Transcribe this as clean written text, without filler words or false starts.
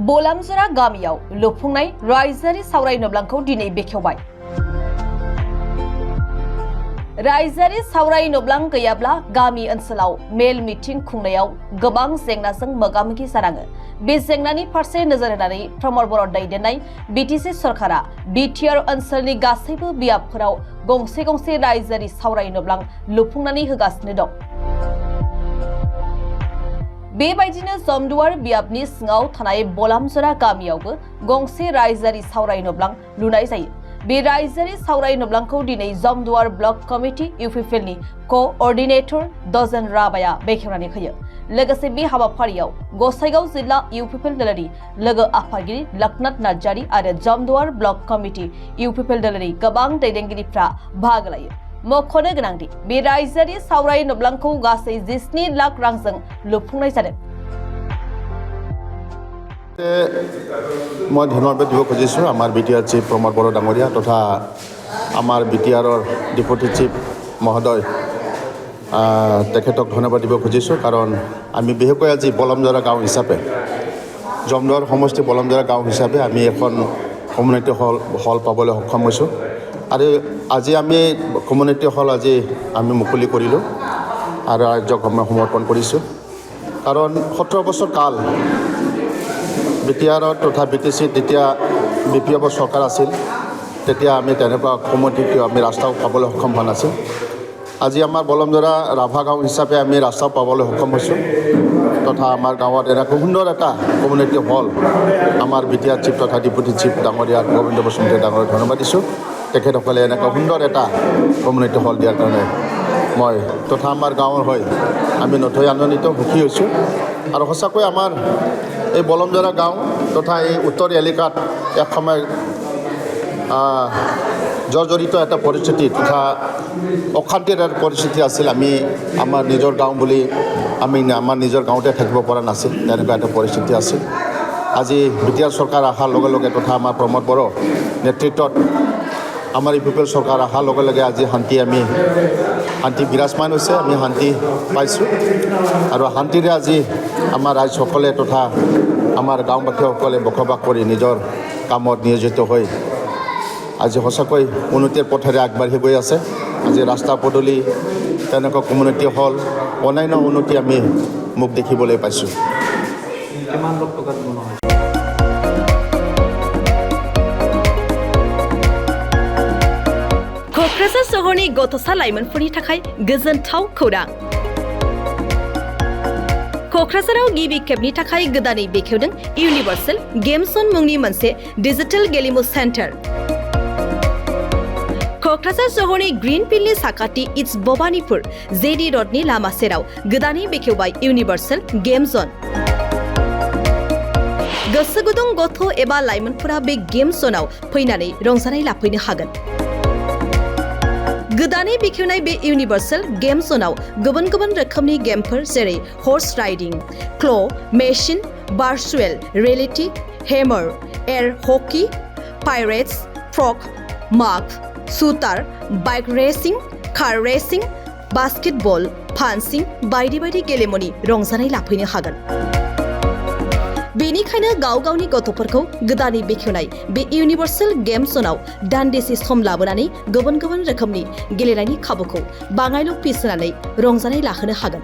बोलामजरा गामियाव लुफुंनाय रायजोआरि सावराय नोब्लांखौ दिनै बेखेवबाय। रायजोआरि सावराय नोब्लां गैयाब्ला गामि ओनसोलाव मेल मिटिं खुंनायाव गोबां जेंनाजों मोगा-मोगि जानाङो। बे जेंनानि फारसे नोजोर होनानै प्रमद बर' दैदेननाय बिटिसि सरकारा बिटिआर ओनसोलनि गासैबो बियाबफोराव गंसे गंसे रायजोआरि सावराय नोब्लां लुफुंनानै होगासिनो दं। बेबायदिनो जमदुवार बियाबनि सिङाव थानाय बोलामजरा गामियावबो गंसे रायजोआरि सावराय नोब्लां लुनाय जायो। बे रायजोआरि सावराय नोब्लांखौ दिनै जमदुवार ब्लक कमिटि इउपिपिएलनि कोअर्डिनेटर दजन राबाया बेखेवनानै होयो। लोगोसे बे हाबाफारियाव गसाइगाव जिल्ला इउपिपिएल दोलोनि लोगो आफादगिरि लखनाथ नार्जारी आरो जमदुवार ब्लक कमिटि इउपिपिएल दोलोनि गोबां दैदेनगिरिफ्रा बाहागो लायो। मख'नो गोनांदि बे रायजोआरि सावराय नोब्लांखौ गासै 17 लाख रांजों लुफुंनाय जादों। मैं धन्यवाद দিব খুজিছোঁ আমাৰ বিটিআৰ চিফ প্ৰমদ বড়ো ডাঙৰীয়া তথা আমাৰ বিটিআৰৰ ডেপুটি চিফ মহোদয় তেখেতক ধন্যবাদ দিব খুজিছোঁ কাৰণ আমি বিশেষকৈ আজি বলমজৰা গাঁও হিচাপে জমদুৱাৰ সমষ্টি বলমজৰা গাঁও হিচাপে আমি এখন কমিউনিটি হল পাবলৈ সক্ষম হৈছোঁ আৰু আজি আমি কমিউনিটি হল আজি আমি মুকলি কৰিলোঁ আৰু ৰাজ্যক আমি সমৰ্পণ কৰিছোঁ কাৰণ 17 বছৰ কাল বিটিআৰ তথা বিটিচিত যেতিয়া বিপিএফ চৰকাৰ আছিল তেতিয়া আমি তেনেকুৱা কমিউনিটি আমি ৰাস্তাও পাবলৈ সক্ষম হোৱা নাছিল। আজি আমাৰ বলমজৰা ৰাভা গাঁও হিচাপে আমি ৰাস্তাও পাবলৈ সক্ষম হৈছোঁ তথা আমাৰ গাঁৱত এনেকুৱা সুন্দৰ এটা কমিউনিটি হল আমাৰ বিটিআৰ চিফ তথা ডেপুটি চিফ ডাঙৰীয়া গোবিন্দ বসুমতাৰী ডাঙৰীয়াক ধন্যবাদ দিছোঁ। তেখেতসকলে এনেকুৱা সুন্দৰ এটা কমিউনিটি হল দিয়াৰ কাৰণে মই তথা আমাৰ গাঁৱৰ হৈ আমি নথৈ আনন্দিত সুখী হৈছোঁ আৰু সঁচাকৈ আমাৰ এই বলমজৰা গাঁও তথা এই উত্তৰ এলেকাত এক সময় জৰ্জৰিত এটা পৰিস্থিতি তথা অশান্তিৰ এটা পৰিস্থিতি আছিল। আমি আমাৰ নিজৰ গাঁও বুলি আমি আমাৰ নিজৰ গাঁৱতে থাকিব পৰা নাছিল, তেনেকুৱা এটা পৰিস্থিতি আছিল। আজি বিটিআৰ চৰকাৰ অহাৰ লগে লগে তথা আমাৰ প্ৰমদ বড়ো নেতৃত্বত আমাৰ ইউপিপিএল চৰকাৰ অহাৰ লগে লগে আজি শান্তি বিৰাজমান হৈছে, আমি শান্তি পাইছোঁ আৰু শান্তিৰে আজি আমাৰ ৰাইজসকলে তথা আমাৰ গাঁওবাসীসকলে বসবাস কৰি নিজৰ কামত নিয়োজিত হৈ আজি সঁচাকৈ উন্নতিৰ পথেৰে আগবাঢ়ি গৈ আছে। আজি ৰাস্তা পদূলি তেনেকুৱা কমিউনিটি হল অন্যান্য উন্নতি আমি মোক দেখিবলৈ পাইছোঁ। क'क्राझार सहरनि गथ'सा लाइमोनफोरनि थाखाय गोजोनथाव खौरां। क'क्राझाराव गिबि खेबनि थाखाय गोदानै बेखेवदों इउनिभार्सेल गेम जोन मुंनि मोनसे डिजिटेल गेलेमु सेन्टार। क'क्राझार सहरनि ग्रीनफील्डनि साखाथि इस्ट भबानिपुर जेडी रडनि लामा सेराव गोदानै बेखेवबाय इउनिभार्सेल गेम जोन। गोसो गुदुं गथ' एबा लाइमोनफोरा बे गेम जोनाव फैनानै रंजानाय लाफैनो हागोन। गोदानै बेखेवनाय बे इउनिभार्सेल गेम जोनाव गुबुन गुबुन रोखोमनि गेमफोर जेरै horse riding, claw' machine, virtual reality, hammer, air hockey, pirates, frog, माग, shooter, bike racing, car racing, basketball, fencing बायदि बायदि गेलेमुनि रंजानाय लाफैनो हागोन। बेनिखायनो गाव गावनि गथ'फोरखौ गोदानै बेखेवनाय बे इउनिभार्सेल गेम जोनाव दान्दिसे सम लाबोनानै गुबुन गुबुन रोखोमनि गेलेनायनि खाबुखौ बाङायल' फिस होनानै रंजानाय लाहोनो हागोन।